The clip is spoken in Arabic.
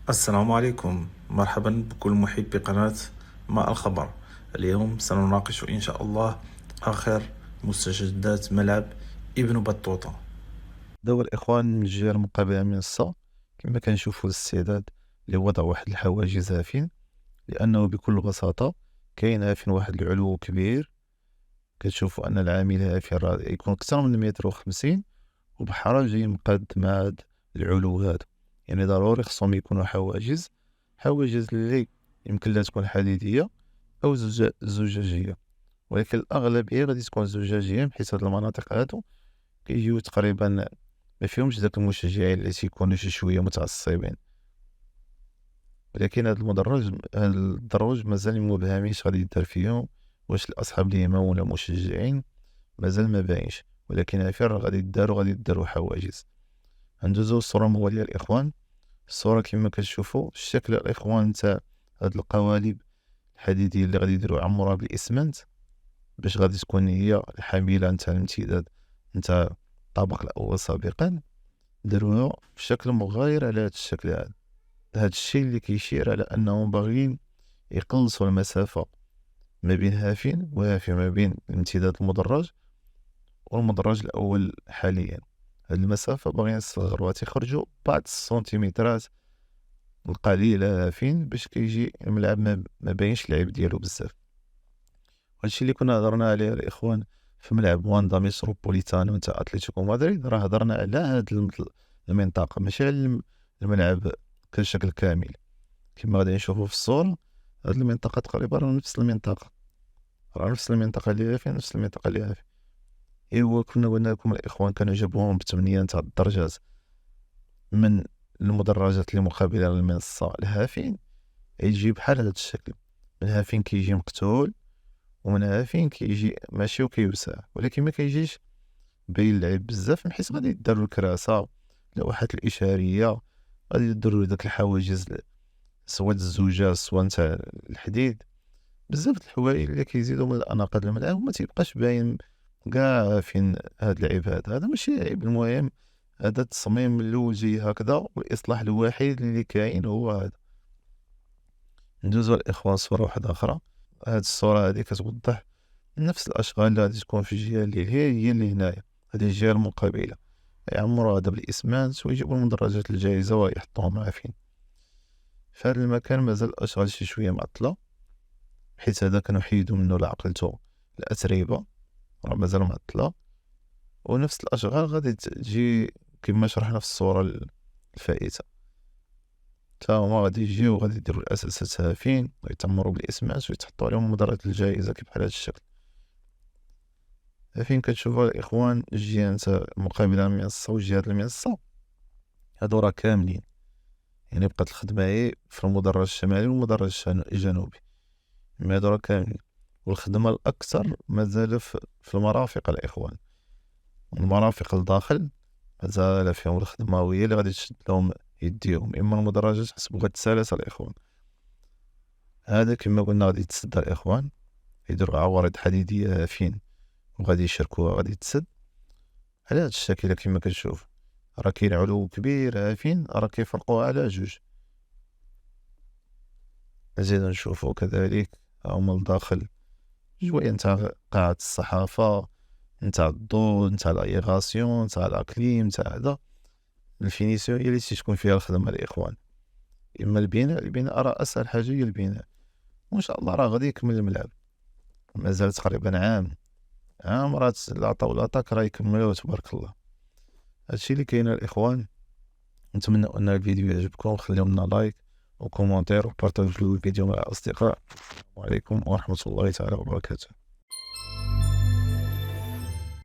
السلام عليكم، مرحبا بكل محب قناة ماء الخبر. اليوم سنناقش إن شاء الله آخر مستجدات ملعب ابن بطوطة. دابا الإخوان من الجهة المقابلة من الصا كما كنشوفوا الاستعداد لوضع واحد الحواجز هافين، لأنه بكل بساطة كاين هافين واحد العلو كبير. كتشوفوا أن العامل هافين راه يكون أكثر من 150 وبحال جاي مقاد مع هاد العلو هذا. يعني ضروري خصهم يكونوا حواجز اللي يمكن لها تكون حديدية أو زجاجية، ولكن الأغلبية غادي تكون زجاجية، بحيث هاد المناطق هادو كيجيو تقريبا ما فيهمش داك المشجعين اللي تيكونوا شي شويه متعصبين. ولكن هاد الدروج مازال مبهميش غادي يدار فيهم، واش الاصحاب اليمين ولا مشجعين مازال ما باينش، ولكن عارفين راه غادي يداروا حواجز. ندوزو الصوره مواليه الاخوان. الصوره كما كتشوفوا الشكل الاخوان تاع هاد القوالب الحديديه اللي غادي يديروا عمرها بالاسمنت، باش غادي تكون هي الحامله نتاع الامتداد نتاع الطابق الاول سابقا. داروها بشكل مغاير على هاد الشكل هذا. هاد الشيء اللي كيشير على انهم باغيين يقلصوا المسافة ما بين هافين وهافين، ما بين الامتداد المدرج والمدرج الأول حاليا. هاد المسافة باغيين يصغروها، تيخرجوا بعض السنتيمترات القليلة هافين، باش كيجي الملعب ما باينش اللعب ديالو بزاف. هادشي اللي كنا هضرنا عليه الإخوان في ملعب واندا ميتروبوليتانو نتاع أتلتيكو مدريد، راه هضرنا على هاد المنطقة، ماشي على الملعب كشكل كامل. كما غادي نشوفوا في الصورة، هاد المنطقة تقريبا راه نفس المنطقة، نفس المنطقة اللي فيه. إيوا كنا قلنا لكم الإخوان كانوا جابوهم بثمنية نتاع الدرجات من المدرجات اللي مقابلة للمنصة لهافين، يجي بحال هاد الشكل. من هافين كيجي مقتول، ومن هافين كيجي ماشي وكيوسع، ولكن ما كيجيش باين اللعب بزاف، من حيث غادي يداروا الكراسة، اللوحات الإشارية، غادي يديروا داك الحواجز سواء الزجاج سواء نتاع الحديد. بزاف د الحوايج اللي كيزيدوا من الاناقه ديال الملعب، وما تيبقاش باين كاع فين هاد العيب هذا ماشي عيب. المهم هذا التصميم من الاول جاي هكذا، والاصلاح الوحيد اللي كاين هو هذا. ندوزو الاخوان صوره واحده اخرى. هاد الصوره هذه كتوضح نفس الاشغال اللي غادي تكون في الجهه اللي هي اللي هنايا، هذه الجهه المقابله. يعمروا هذا بالاسمنت ويجيبوا المدرجات الجاهزه ويحطوهم عافين. في هذا المكان مازال الاشغال شي شويه معطله، حيت هذا كنحيدو منه لعقلتو الأتربة، راه مازال معطلة. ونفس الأشغال غادي تجي كما شرحنا في الصورة الفائتة، تا هما غادي يجيو وغادي يديرو الأساسات هافين ويتعمرو بالإسمنت ويتحطو عليهم المدرات الجاهزة كي بحال هاد الشكل. فين كتشوفو الإخوان الجهة نتا مقابلة للمنصة وجهة المنصة، هادو راه كاملين، يعني بقات الخدمة غي في المدرج الشمالي والمدرج الجنوبي، مي هادو راه كاملين. والخدمة الأكثر مازال في المرافق الإخوان، المرافق الداخل مازال فيهم الخدمة، وهي اللي غادي تشد لهم يديهم. إما المدرجات حسب بغات تسالات الإخوان. هذا كما قلنا غادي يتسد الإخوان، يديروا عوارض حديدية هافين وغادي يشركوها، غادي تسد على هاد الشكل كما كتشوف. راه كاين علو كبير هافين، راه كيفرقوها على جوج. نزيدو نشوفو كذلك هما الداخل شوية نتاع قاعة الصحافة، نتاع الضوء، نتاع الايغاسيون، نتاع الاكليم، نتاع هذا الفينيسيون هي اللي تكون فيها الخدمة الإخوان. اما البناء راه اسهل حاجة هي البناء، وان شاء الله راه غادي يكمل الملعب. مازال تقريبا عام راه العطا والعطاك راه يكملوه تبارك الله. هادشي اللي كاين الإخوان. نتمنى ان الفيديو يعجبكم، خليو لنا لايك وكومونتير وبارطاجيو الفيديو مع الاصدقاء. السلام عليكم ورحمة الله تعالى وبركاته.